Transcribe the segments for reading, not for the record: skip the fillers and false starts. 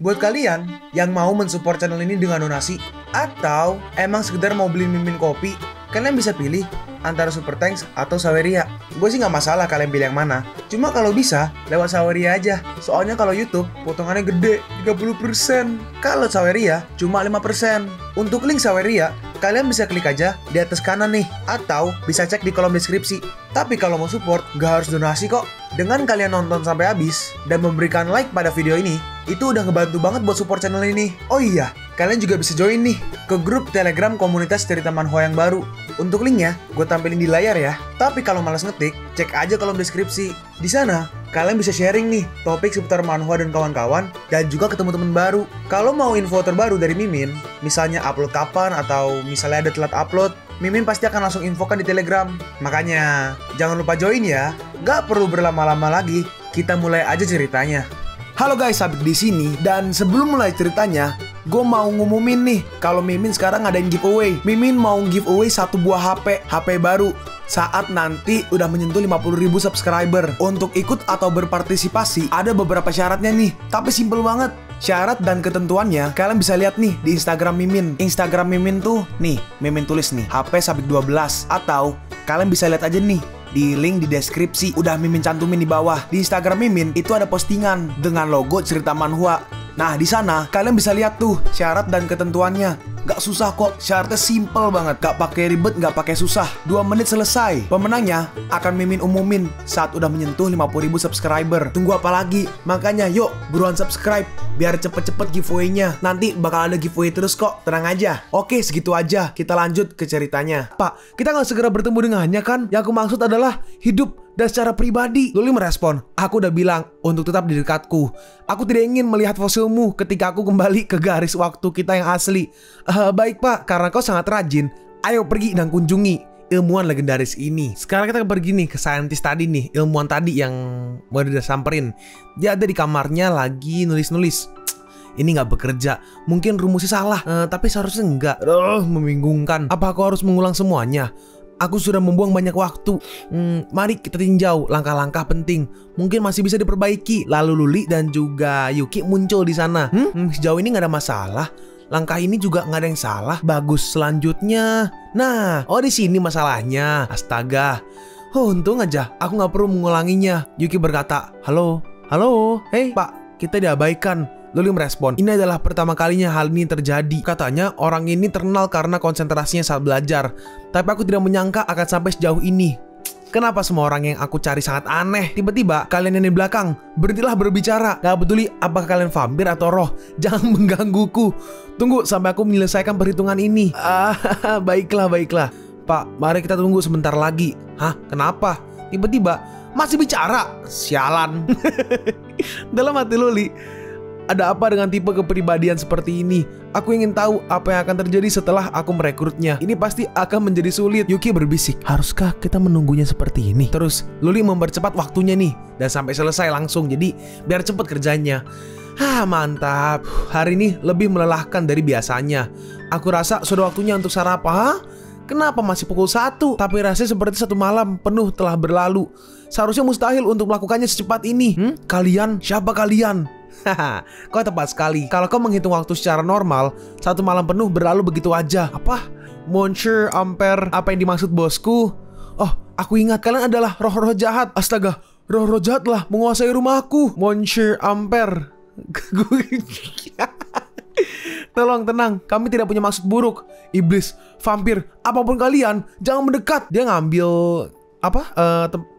Buat kalian yang mau mensupport channel ini dengan donasi, atau emang sekedar mau beli mimin kopi, kalian bisa pilih antara Super Thanks atau Saweria. Gue sih nggak masalah kalian pilih yang mana. Cuma kalau bisa, lewat Saweria aja. Soalnya kalau YouTube, potongannya gede, 30%. Kalau Saweria, cuma 5%. Untuk link Saweria, kalian bisa klik aja di atas kanan nih. Atau bisa cek di kolom deskripsi. Tapi kalau mau support, nggak harus donasi kok. Dengan kalian nonton sampai habis, dan memberikan like pada video ini, itu udah ngebantu banget buat support channel ini. Oh iya, kalian juga bisa join nih ke grup Telegram komunitas cerita manhwa yang baru. Untuk linknya, gue tampilin di layar ya. Tapi kalau malas ngetik, cek aja kolom deskripsi. Di sana, kalian bisa sharing nih topik seputar manhwa dan kawan-kawan, dan juga ketemu teman baru. Kalau mau info terbaru dari Mimin, misalnya upload kapan atau misalnya ada telat upload, Mimin pasti akan langsung infokan di Telegram. Makanya, jangan lupa join ya. Gak perlu berlama-lama lagi, kita mulai aja ceritanya. Halo guys, Sabik di sini, dan sebelum mulai ceritanya, gue mau ngumumin nih kalau Mimin sekarang ngadain giveaway. Mimin mau giveaway satu buah HP baru saat nanti udah menyentuh 50.000 subscriber. Untuk ikut atau berpartisipasi ada beberapa syaratnya nih, tapi simple banget. Syarat dan ketentuannya kalian bisa lihat nih di Instagram Mimin. Instagram Mimin tuh nih, Mimin tulis nih HP Sabik 12, atau kalian bisa lihat aja nih di link di deskripsi, udah Mimin cantumin di bawah. Di Instagram Mimin itu ada postingan dengan logo cerita manhwa. Nah, di sana kalian bisa lihat tuh syarat dan ketentuannya. Gak susah kok, syaratnya simple banget. Gak pakai ribet, gak pakai susah. 2 menit selesai. Pemenangnya akan Mimin umumin saat udah menyentuh 50.000 subscriber. Tunggu apa lagi? Makanya yuk, buruan subscribe biar cepet-cepet giveaway-nya. Nanti bakal ada giveaway terus kok, tenang aja. Oke, segitu aja. Kita lanjut ke ceritanya. Pak, kita gak segera bertemu dengannya kan? Yang aku maksud adalah hidup dan secara pribadi. Luli merespon, aku udah bilang untuk tetap di dekatku. Aku tidak ingin melihat fosilmu ketika aku kembali ke garis waktu kita yang asli. Baik pak, karena kau sangat rajin. Ayo pergi dan kunjungi ilmuwan legendaris ini. Sekarang kita pergi nih ke saintis tadi nih, ilmuwan tadi yang udah samperin. Dia ada di kamarnya lagi nulis-nulis. Ini nggak bekerja, mungkin rumusnya salah, tapi seharusnya enggak. Membingungkan. Apa aku harus mengulang semuanya? Aku sudah membuang banyak waktu. Mari kita tinjau langkah-langkah penting. Mungkin masih bisa diperbaiki. Lalu Luli dan juga Yuki muncul di sana. Sejauh ini nggak ada masalah. Langkah ini juga nggak ada yang salah. Bagus, selanjutnya. Nah, di sini masalahnya. Astaga. Untung aja aku nggak perlu mengulanginya. Yuki berkata, halo, hei pak, kita diabaikan. Luli merespon, ini adalah pertama kalinya hal ini terjadi. Katanya orang ini terkenal karena konsentrasinya saat belajar. Tapi aku tidak menyangka akan sampai sejauh ini. Kenapa semua orang yang aku cari sangat aneh? Tiba-tiba kalian yang di belakang, berhentilah berbicara. Gak peduli apakah kalian vampir atau roh, jangan menggangguku. Tunggu sampai aku menyelesaikan perhitungan ini. Baiklah. Pak, mari kita tunggu sebentar lagi. Hah, kenapa? Tiba-tiba masih bicara. Sialan. Dalam hati Luli, ada apa dengan tipe kepribadian seperti ini? Aku ingin tahu apa yang akan terjadi setelah aku merekrutnya. Ini pasti akan menjadi sulit. Yuki berbisik, haruskah kita menunggunya seperti ini? Terus Luli mempercepat waktunya nih, dan sampai selesai langsung. Jadi biar cepat kerjanya. Mantap. Hari ini lebih melelahkan dari biasanya. Aku rasa sudah waktunya untuk sarapan. Kenapa masih pukul 1? Tapi rasanya seperti satu malam penuh telah berlalu. Seharusnya mustahil untuk melakukannya secepat ini. Kalian? Siapa kalian? Haha, kau tepat sekali. Kalau kau menghitung waktu secara normal, satu malam penuh berlalu begitu aja. Apa? Monsieur Ampere, apa yang dimaksud bosku? Oh, aku ingat, kalian adalah roh-roh jahat. Astaga, roh-roh jahat lah menguasai rumahku. Monsieur Ampere. Tolong tenang, kami tidak punya maksud buruk. Iblis, vampir, apapun kalian, jangan mendekat. Dia ngambil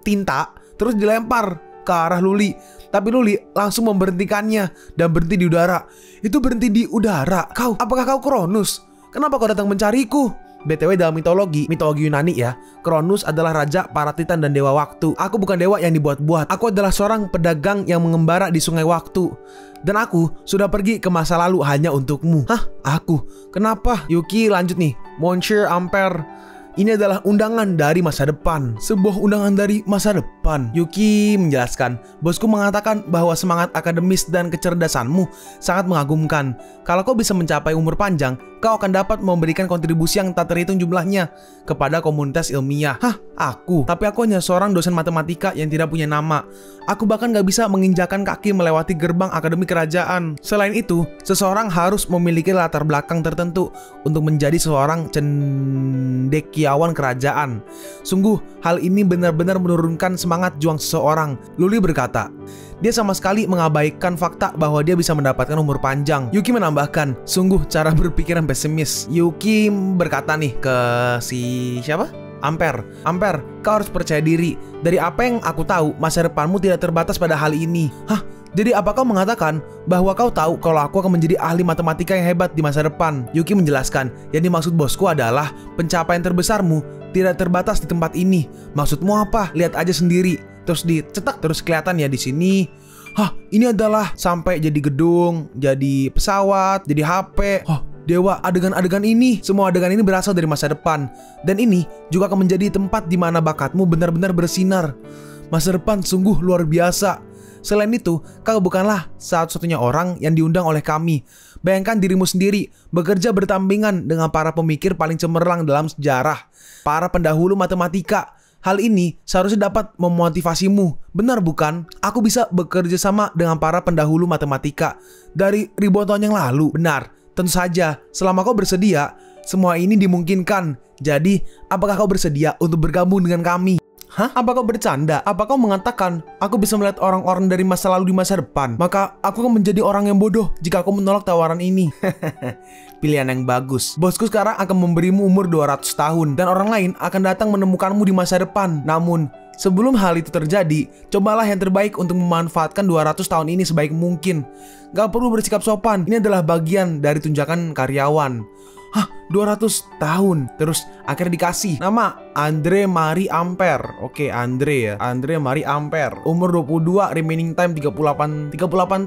tinta, terus dilempar ke arah Luli. Tapi Luli langsung memberhentikannya dan berhenti di udara. Itu berhenti di udara. Apakah kau Cronus? Kenapa kau datang mencariku? BTW dalam mitologi Yunani ya, Cronus adalah raja para titan dan dewa waktu. Aku bukan dewa yang dibuat-buat. Aku adalah seorang pedagang yang mengembara di sungai waktu. Dan aku sudah pergi ke masa lalu hanya untukmu. Hah? Aku? Kenapa? Yuki lanjut nih. Monsieur Ampere, ini adalah undangan dari masa depan. Sebuah undangan dari masa depan? depan. Yuki menjelaskan, bosku mengatakan bahwa semangat akademis dan kecerdasanmu sangat mengagumkan. Kalau kau bisa mencapai umur panjang, kau akan dapat memberikan kontribusi yang tak terhitung jumlahnya kepada komunitas ilmiah. Hah? Aku? Tapi aku hanya seorang dosen matematika yang tidak punya nama. Aku bahkan gak bisa menginjakan kaki melewati gerbang akademi kerajaan. Selain itu, seseorang harus memiliki latar belakang tertentu untuk menjadi seorang cendekiawan kerajaan. Sungguh, hal ini benar-benar menurunkan semangat juang seseorang. Luli berkata. Dia sama sekali mengabaikan fakta bahwa dia bisa mendapatkan umur panjang. Yuki menambahkan, sungguh cara berpikir yang pesimis. Yuki berkata nih ke siapa? Ampere, kau harus percaya diri. Dari apa yang aku tahu, masa depanmu tidak terbatas pada hal ini. Hah? Jadi apa kau mengatakan bahwa kau tahu kalau aku akan menjadi ahli matematika yang hebat di masa depan? Yuki menjelaskan, yang dimaksud bosku adalah pencapaian terbesarmu tidak terbatas di tempat ini. Maksudmu apa? Lihat aja sendiri. Terus dicetak terus kelihatan ya di sini. Hah, ini adalah sampai jadi gedung, jadi pesawat, jadi HP. Hah, dewa, adegan-adegan ini, semua adegan ini berasal dari masa depan. Dan ini juga akan menjadi tempat di mana bakatmu benar-benar bersinar. Masa depan sungguh luar biasa. Selain itu, kau bukanlah satu-satunya orang yang diundang oleh kami. Bayangkan dirimu sendiri bekerja berdampingan dengan para pemikir paling cemerlang dalam sejarah, para pendahulu matematika. Hal ini seharusnya dapat memotivasimu, benar bukan? Aku bisa bekerja sama dengan para pendahulu matematika dari ribuan tahun yang lalu. Benar, tentu saja, selama kau bersedia, semua ini dimungkinkan. Jadi, apakah kau bersedia untuk bergabung dengan kami? Hah? Apa kau bercanda? Apa kau mengatakan aku bisa melihat orang-orang dari masa lalu di masa depan? Maka aku akan menjadi orang yang bodoh jika aku menolak tawaran ini. Pilihan yang bagus. Bosku sekarang akan memberimu umur 200 tahun dan orang lain akan datang menemukanmu di masa depan. Namun, sebelum hal itu terjadi, cobalah yang terbaik untuk memanfaatkan 200 tahun ini sebaik mungkin. Gak perlu bersikap sopan. Ini adalah bagian dari tunjangan karyawan. Hah, 200 tahun. Terus akhirnya dikasih nama Andre Marie Ampere. Oke, Andre Marie Ampere. Umur 22, remaining time 38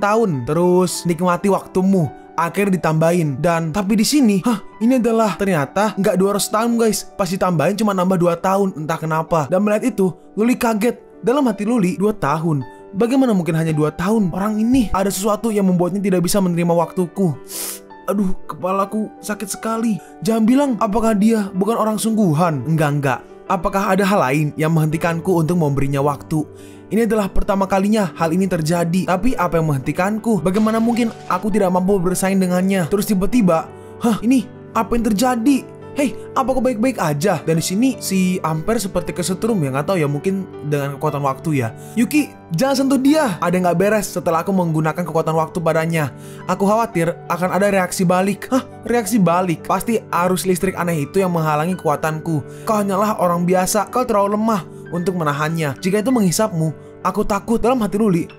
tahun. Terus nikmati waktumu. Akhirnya ditambahin. Dan tapi di sini, ini adalah ternyata nggak 200 tahun guys. Pas ditambahin cuma nambah 2 tahun. Entah kenapa. Dan melihat itu, Luli kaget. Dalam hati Luli, 2 tahun. Bagaimana mungkin hanya 2 tahun? Orang ini ada sesuatu yang membuatnya tidak bisa menerima waktuku. Aduh, kepalaku sakit sekali. Jangan bilang apakah dia bukan orang sungguhan. Enggak. Apakah ada hal lain yang menghentikanku untuk memberinya waktu? Ini adalah pertama kalinya hal ini terjadi. Tapi apa yang menghentikanku? Bagaimana mungkin aku tidak mampu bersaing dengannya? Terus tiba-tiba, ini apa yang terjadi? Hei, apa kau baik-baik aja? Dan di sini si Ampere seperti kesetrum ya, nggak tahu ya, mungkin dengan kekuatan waktu ya. Yuki, jangan sentuh dia. Ada yang nggak beres setelah aku menggunakan kekuatan waktu padanya. Aku khawatir akan ada reaksi balik. Reaksi balik? Pasti arus listrik aneh itu yang menghalangi kekuatanku. Kau hanyalah orang biasa. Kau terlalu lemah untuk menahannya. Jika itu menghisapmu, aku takut. Dalam hati Luli,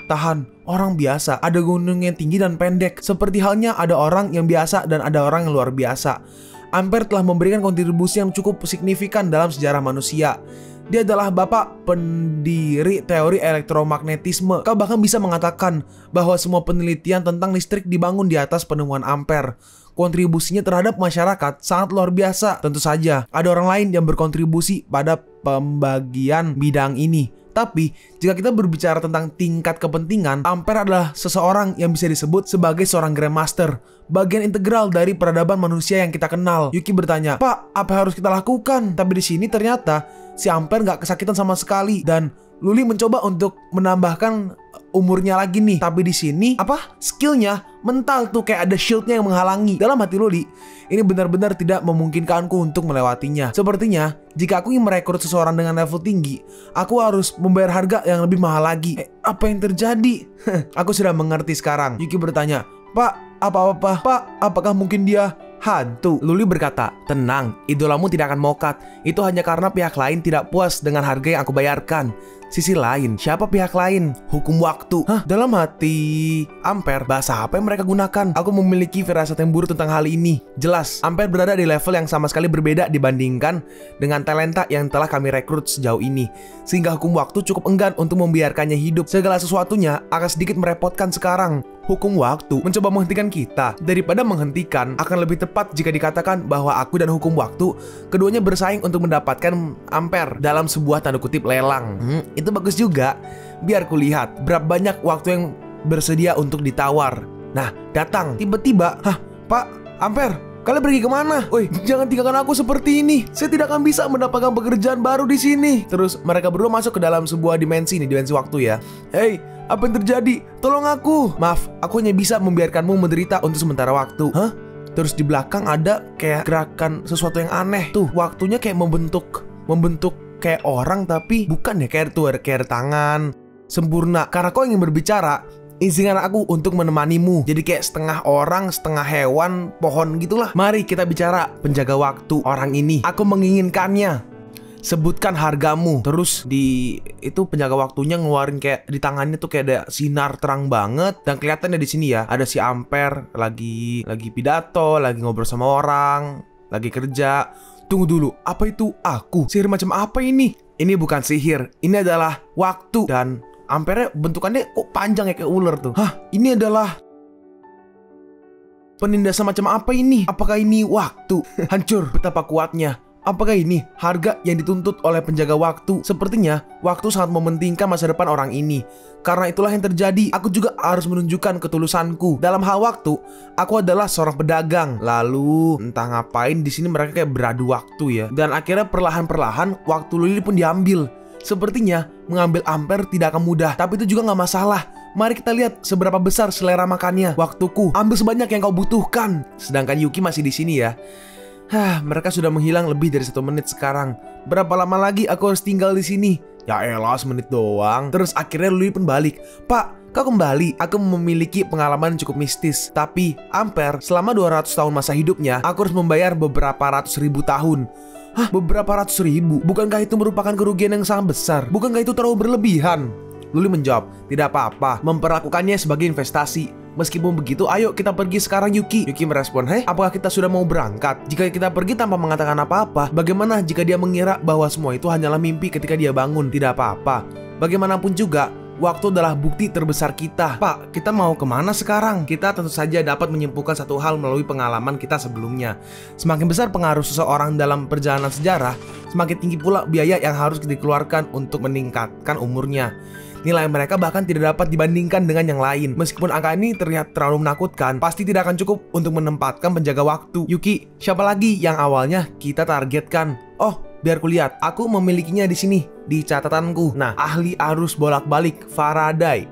tahan, orang biasa. Ada gunung yang tinggi dan pendek. Seperti halnya ada orang yang biasa dan ada orang yang luar biasa. Ampere telah memberikan kontribusi yang cukup signifikan dalam sejarah manusia. Dia adalah bapak pendiri teori elektromagnetisme. Kau bahkan bisa mengatakan bahwa semua penelitian tentang listrik dibangun di atas penemuan Ampere. Kontribusinya terhadap masyarakat sangat luar biasa. Tentu saja, ada orang lain yang berkontribusi pada pembagian bidang ini. Tapi, jika kita berbicara tentang tingkat kepentingan, Ampere adalah seseorang yang bisa disebut sebagai seorang Grandmaster, bagian integral dari peradaban manusia yang kita kenal. Yuki bertanya, "Pak, apa yang harus kita lakukan?" Tapi di sini ternyata si Ampere nggak kesakitan sama sekali, dan Luli mencoba untuk menambahkan umurnya lagi nih. Tapi di sini skillnya mental tuh, kayak ada shieldnya yang menghalangi. Dalam hati Luli, ini benar-benar tidak memungkinkanku untuk melewatinya. Sepertinya jika aku ingin merekrut seseorang dengan level tinggi, aku harus membayar harga yang lebih mahal lagi. Apa yang terjadi? Aku sudah mengerti sekarang. Yuki bertanya, "Pak, apa-apa? Pak, apakah mungkin dia hantu?" Luli berkata, "Tenang, idolamu tidak akan mokat. Itu hanya karena pihak lain tidak puas dengan harga yang aku bayarkan." Sisi lain, siapa pihak lain? Hukum waktu. Dalam hati Ampere, bahasa apa yang mereka gunakan? Aku memiliki firasat yang buruk tentang hal ini. Jelas, Ampere berada di level yang sama sekali berbeda dibandingkan dengan talenta yang telah kami rekrut sejauh ini. Sehingga hukum waktu cukup enggan untuk membiarkannya hidup. Segala sesuatunya akan sedikit merepotkan sekarang. Hukum waktu mencoba menghentikan kita. Daripada menghentikan, akan lebih tepat jika dikatakan bahwa aku dan hukum waktu keduanya bersaing untuk mendapatkan Ampere dalam sebuah tanda kutip lelang. Itu bagus juga. Biar kulihat berapa banyak waktu yang bersedia untuk ditawar. Nah, datang. Tiba-tiba, "Hah, Pak, Ampere, kalian pergi kemana? Woi, jangan tinggalkan aku seperti ini. Saya tidak akan bisa mendapatkan pekerjaan baru di sini." Terus mereka berdua masuk ke dalam sebuah dimensi waktu ya. "Hei, apa yang terjadi? Tolong aku." "Maaf, aku hanya bisa membiarkanmu menderita untuk sementara waktu." "Hah?" Terus di belakang ada kayak gerakan sesuatu yang aneh. Tuh, waktunya kayak membentuk kayak orang, tapi bukan ya, kayak ada tangan. Sempurna. Karena kau ingin berbicara, izinkan aku untuk menemanimu. Jadi kayak setengah orang, setengah hewan, pohon gitulah. Mari kita bicara. Penjaga waktu orang ini, aku menginginkannya. Sebutkan hargamu. Terus itu penjaga waktunya ngeluarin kayak di tangannya tuh kayak ada sinar terang banget. Dan kelihatannya di sini ya, ada si Ampere lagi pidato, lagi ngobrol sama orang, lagi kerja. Tunggu dulu, apa itu aku? Sihir macam apa ini? Ini bukan sihir, ini adalah waktu. Dan Ampere bentukannya kok panjang ya, kayak ular tuh. Hah, ini adalah penindasan macam apa ini? Apakah ini waktu? Hancur, betapa kuatnya. Apakah ini harga yang dituntut oleh penjaga waktu? Sepertinya waktu sangat mementingkan masa depan orang ini. Karena itulah yang terjadi. Aku juga harus menunjukkan ketulusanku. Dalam hal waktu, aku adalah seorang pedagang. Lalu entah ngapain di sini mereka kayak beradu waktu ya. Dan akhirnya perlahan-perlahan waktu Luli pun diambil. Sepertinya mengambil Ampere tidak akan mudah, tapi itu juga nggak masalah. Mari kita lihat seberapa besar selera makannya. Waktuku, ambil sebanyak yang kau butuhkan. Sedangkan Yuki masih di sini ya. Mereka sudah menghilang lebih dari 1 menit sekarang. Berapa lama lagi aku harus tinggal di sini? Ya elah, 1 menit doang. Terus akhirnya Luli pun balik. "Pak, kau kembali. Aku memiliki pengalaman yang cukup mistis. Tapi Ampere, selama 200 tahun masa hidupnya, aku harus membayar beberapa ratus ribu tahun." "Hah? Beberapa ratus ribu? Bukankah itu merupakan kerugian yang sangat besar? Bukankah itu terlalu berlebihan?" Luli menjawab, "Tidak apa-apa, memperlakukannya sebagai investasi. Meskipun begitu, ayo kita pergi sekarang, Yuki." Yuki merespon, "Hei, apakah kita sudah mau berangkat? Jika kita pergi tanpa mengatakan apa-apa, bagaimana jika dia mengira bahwa semua itu hanyalah mimpi ketika dia bangun?" "Tidak apa-apa. Bagaimanapun juga, waktu adalah bukti terbesar kita." "Pak, kita mau kemana sekarang?" "Kita tentu saja dapat menyimpulkan satu hal melalui pengalaman kita sebelumnya. Semakin besar pengaruh seseorang dalam perjalanan sejarah, semakin tinggi pula biaya yang harus dikeluarkan untuk meningkatkan umurnya. Nilai mereka bahkan tidak dapat dibandingkan dengan yang lain. Meskipun angka ini terlihat terlalu menakutkan, pasti tidak akan cukup untuk menempatkan penjaga waktu." "Yuki, siapa lagi yang awalnya kita targetkan?" "Oh, biar kulihat. Aku memilikinya di sini, di catatanku." Nah, ahli arus bolak-balik Faraday,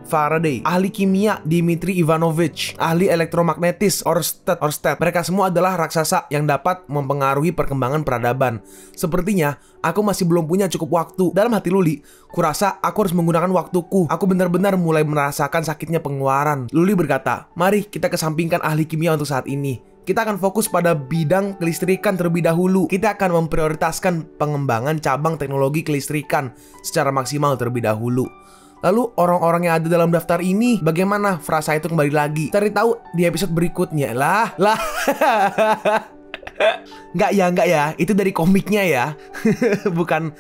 ahli kimia Dmitri Ivanovich, ahli elektromagnetis Orsted. Mereka semua adalah raksasa yang dapat mempengaruhi perkembangan peradaban. Sepertinya aku masih belum punya cukup waktu. Dalam hati Luli, kurasa aku harus menggunakan waktuku. Aku benar-benar mulai merasakan sakitnya pengeluaran. Luli berkata, "Mari kita kesampingkan ahli kimia untuk saat ini. Kita akan fokus pada bidang kelistrikan terlebih dahulu. Kita akan memprioritaskan pengembangan cabang teknologi kelistrikan secara maksimal terlebih dahulu." Lalu orang-orang yang ada dalam daftar ini, bagaimana? Frasa itu kembali lagi. Cari tahu di episode berikutnya. Lah. Enggak ya, itu dari komiknya ya. bukan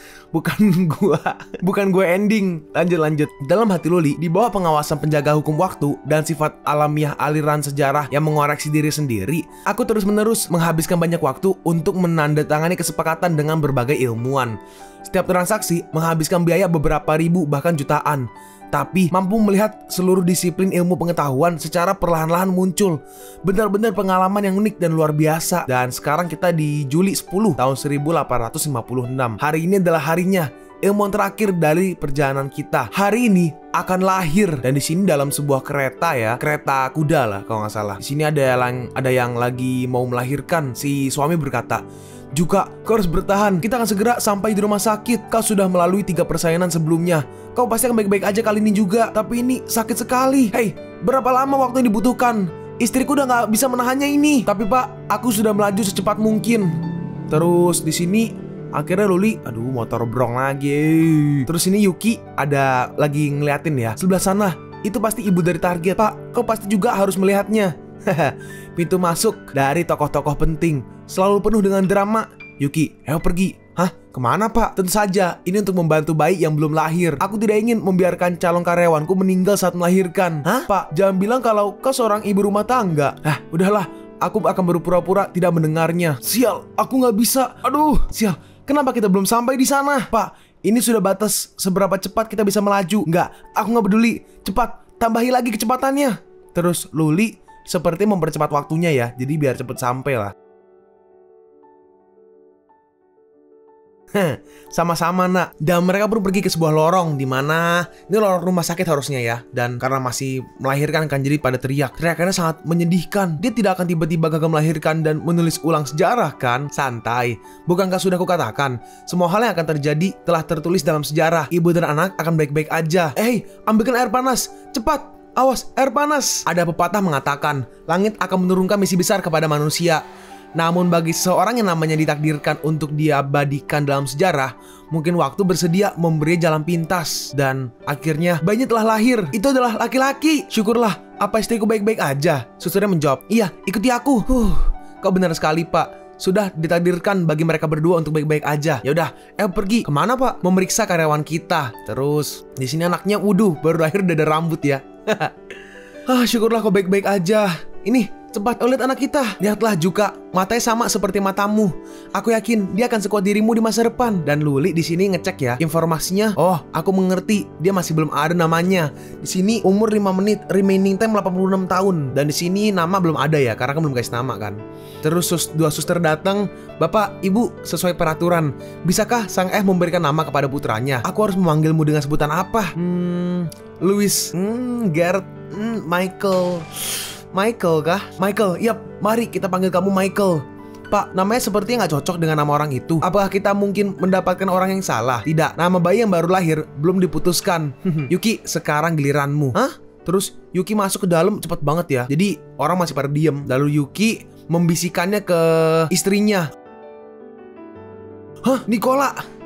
gue ending. Lanjut. Dalam hati Luli, di bawah pengawasan penjaga hukum waktu dan sifat alamiah aliran sejarah yang mengoreksi diri sendiri, aku terus-menerus menghabiskan banyak waktu untuk menandatangani kesepakatan dengan berbagai ilmuwan. Setiap transaksi menghabiskan biaya beberapa ribu bahkan jutaan. Tapi mampu melihat seluruh disiplin ilmu pengetahuan secara perlahan-lahan muncul. Benar-benar pengalaman yang unik dan luar biasa. Dan sekarang kita di Juli 10 tahun 1856. Hari ini adalah harinya. Ilmuwan terakhir dari perjalanan kita. Hari ini akan lahir. Dan di sini dalam sebuah kereta ya, kereta kuda lah kalau nggak salah. Di sini ada yang lagi mau melahirkan. Si suami berkata, "Juga, kau harus bertahan. Kita akan segera sampai di rumah sakit. Kau sudah melalui 3 persaingan sebelumnya. Kau pasti akan baik-baik aja kali ini juga. Tapi ini sakit sekali. Hei, berapa lama waktu yang dibutuhkan? Istriku udah nggak bisa menahannya ini." "Tapi Pak, aku sudah melaju secepat mungkin." Terus di sini akhirnya Luli, aduh motor brong lagi. Terus ini Yuki ada lagi ngeliatin ya. Sebelah sana, itu pasti ibu dari target. "Pak, kau pasti juga harus melihatnya." Pintu masuk dari tokoh-tokoh penting selalu penuh dengan drama. "Yuki, ayo pergi." "Hah? Kemana Pak?" "Tentu saja, ini untuk membantu bayi yang belum lahir. Aku tidak ingin membiarkan calon karyawanku meninggal saat melahirkan." "Hah? Pak, jangan bilang kalau kau seorang ibu rumah tangga." Udahlah, aku akan berpura-pura tidak mendengarnya." "Sial, aku nggak bisa. Aduh, sial. Kenapa kita belum sampai di sana?" "Pak, Ini sudah batas seberapa cepat kita bisa melaju. Enggak, aku nggak peduli. Cepat, tambahi lagi kecepatannya. Terus Luli seperti mempercepat waktunya ya, jadi biar cepet sampai lah. Sama-sama nak. Dan mereka pun pergi ke sebuah lorong di mana ini lorong rumah sakit harusnya ya. Dan karena masih melahirkan kan jadi pada teriak. Teriakannya sangat menyedihkan. Dia tidak akan tiba-tiba gagal melahirkan dan menulis ulang sejarah kan? Santai. Bukankah sudah kukatakan semua hal yang akan terjadi telah tertulis dalam sejarah. Ibu dan anak akan baik-baik aja. Ambilkan air panas. Cepat. Awas, air panas. Ada pepatah mengatakan langit akan menurunkan misi besar kepada manusia. Namun bagi seseorang yang namanya ditakdirkan untuk diabadikan dalam sejarah, mungkin waktu bersedia memberi jalan pintas. Dan akhirnya bayinya telah lahir. Itu adalah laki-laki. Syukurlah, apa istriku baik-baik aja? Susternya menjawab, iya, ikuti aku. Kau benar sekali pak. Sudah ditakdirkan bagi mereka berdua untuk baik-baik aja. Ya udah, pergi. Kemana pak? Memeriksa karyawan kita. Terus di sini anaknya, baru lahir udah ada rambut ya. Syukurlah kau baik-baik aja. Ini cepat, lihat anak kita. Lihatlah juga, matanya sama seperti matamu. Aku yakin dia akan sekuat dirimu di masa depan. Dan Luli di sini ngecek ya informasinya. Oh, aku mengerti. Dia masih belum ada namanya. Di sini umur 5 menit, remaining time 86 tahun. Dan di sini nama belum ada ya, karena kan belum kasih nama kan. Terus dua suster datang. Bapak, ibu, sesuai peraturan, bisakah sang memberikan nama kepada putranya? Aku harus memanggilmu dengan sebutan apa? Louis, Garrett, Michael. Michael kah? Michael, yap, mari kita panggil kamu Michael. Pak, namanya sepertinya nggak cocok dengan nama orang itu. Apakah kita mungkin mendapatkan orang yang salah? Tidak, nama bayi yang baru lahir belum diputuskan. Yuki, sekarang giliranmu. Terus Yuki masuk ke dalam cepat banget ya. Jadi orang masih pada diem. Lalu Yuki membisikannya ke istrinya. Nicola.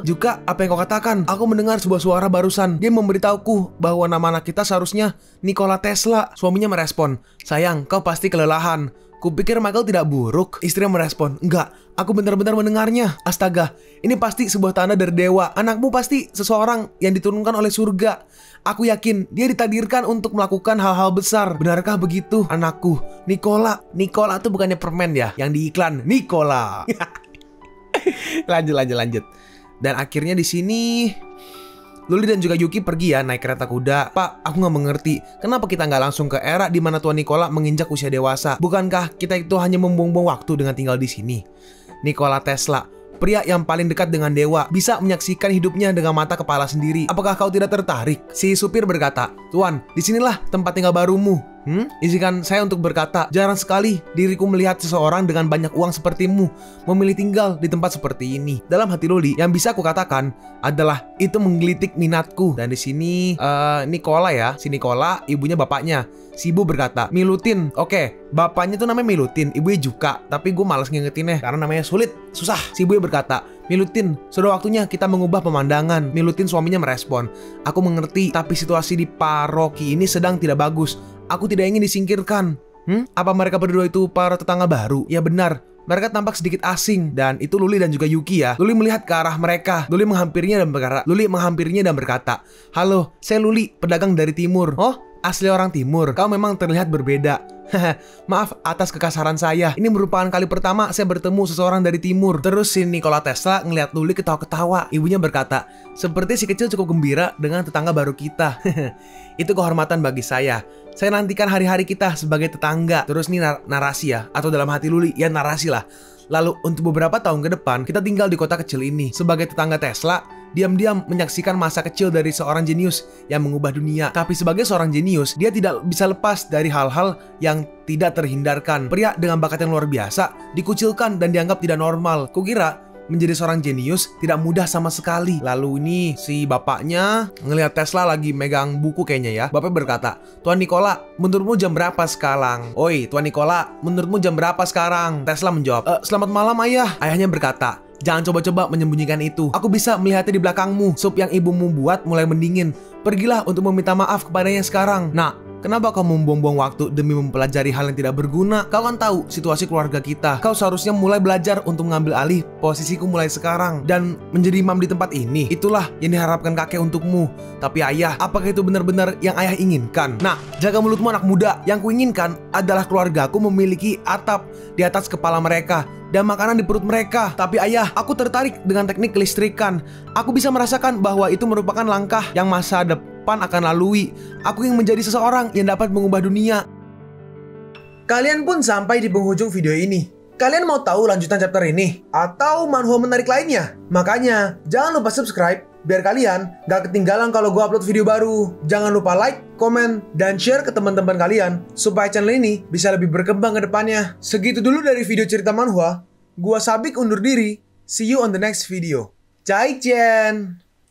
Juga apa yang kau katakan? Aku mendengar sebuah suara barusan. Dia memberitahuku bahwa nama anak kita seharusnya Nikola Tesla. Suaminya merespon, sayang, kau pasti kelelahan. Kupikir Michael tidak buruk. Istrinya merespon, enggak, aku benar-benar mendengarnya. Astaga, ini pasti sebuah tanda dari dewa. Anakmu pasti seseorang yang diturunkan oleh surga. Aku yakin dia ditakdirkan untuk melakukan hal-hal besar. Benarkah begitu, anakku? Nikola tuh bukannya permen ya, yang di iklan Nikola. Lanjut. Dan akhirnya di sini Luli dan juga Yuki pergi ya naik kereta kuda. Pak, aku nggak mengerti kenapa kita nggak langsung ke era di mana Tuan Nikola menginjak usia dewasa. Bukankah kita itu hanya membuang-buang waktu dengan tinggal di sini? Nikola Tesla, pria yang paling dekat dengan dewa, bisa menyaksikan hidupnya dengan mata kepala sendiri. Apakah kau tidak tertarik? Si supir berkata, Tuan, disinilah tempat tinggal barumu. Izinkan saya untuk berkata, jarang sekali diriku melihat seseorang dengan banyak uang sepertimu memilih tinggal di tempat seperti ini. Dalam hati Luli, yang bisa aku katakan adalah itu menggelitik minatku. Dan di sini Nikola ya, si Nikola, ibunya bapaknya. Si ibu berkata, Milutin. Oke, bapaknya tuh namanya Milutin, ibunya juga. Tapi gue malas ngingetinnya karena namanya sulit, susah. Si ibu berkata, Milutin, sudah waktunya kita mengubah pemandangan. Milutin suaminya merespon, aku mengerti, tapi situasi di paroki ini sedang tidak bagus. Aku tidak ingin disingkirkan. Apa mereka berdua itu para tetangga baru? Ya benar, mereka tampak sedikit asing. Dan itu Luli dan juga Yuki ya. Luli melihat ke arah mereka. Luli menghampirinya dan berkata, halo, saya Luli, pedagang dari timur. Oh, asli orang timur. Kau memang terlihat berbeda. Maaf atas kekasaran saya. Ini merupakan kali pertama saya bertemu seseorang dari timur. Terus si Nikola Tesla ngeliat Luli ketawa-ketawa. Ibunya berkata, seperti si kecil cukup gembira dengan tetangga baru kita. Itu kehormatan bagi saya. Saya nantikan hari-hari kita sebagai tetangga. Terus ini narasi ya, atau dalam hati Luli, ya narasi lah. Lalu untuk beberapa tahun ke depan, kita tinggal di kota kecil ini. Sebagai tetangga Tesla, diam-diam menyaksikan masa kecil dari seorang jenius yang mengubah dunia. Tapi sebagai seorang jenius, dia tidak bisa lepas dari hal-hal yang tidak terhindarkan. Pria dengan bakat yang luar biasa dikucilkan dan dianggap tidak normal. Kukira menjadi seorang jenius tidak mudah sama sekali. Lalu ini si bapaknya ngelihat Tesla lagi megang buku kayaknya ya. Bapaknya berkata, Tuan Nikola, menurutmu jam berapa sekarang? Oi, Tuan Nikola, menurutmu jam berapa sekarang? Tesla menjawab, selamat malam ayah. Ayahnya berkata, jangan coba-coba menyembunyikan itu. Aku bisa melihatnya di belakangmu. Sup yang ibumu buat mulai mendingin. Pergilah untuk meminta maaf kepadanya sekarang. Nah, kenapa kau membuang-buang waktu demi mempelajari hal yang tidak berguna? Kau kan tahu situasi keluarga kita. Kau seharusnya mulai belajar untuk mengambil alih posisiku mulai sekarang dan menjadi imam di tempat ini. Itulah yang diharapkan kakek untukmu. Tapi ayah, apakah itu benar-benar yang ayah inginkan? Nah, jaga mulutmu anak muda. Yang kuinginkan adalah keluargaku memiliki atap di atas kepala mereka dan makanan di perut mereka. Tapi ayah, aku tertarik dengan teknik kelistrikan. Aku bisa merasakan bahwa itu merupakan langkah yang masa depan akan lalui. Aku ingin menjadi seseorang yang dapat mengubah dunia. Kalian pun sampai di penghujung video ini. Kalian mau tahu lanjutan chapter ini? Atau manhwa menarik lainnya? Makanya, jangan lupa subscribe biar kalian gak ketinggalan kalau gue upload video baru. Jangan lupa like, komen, dan share ke teman-teman kalian supaya channel ini bisa lebih berkembang ke depannya. Segitu dulu dari video cerita manhwa. Gua Sabik undur diri. See you on the next video. Zaijian.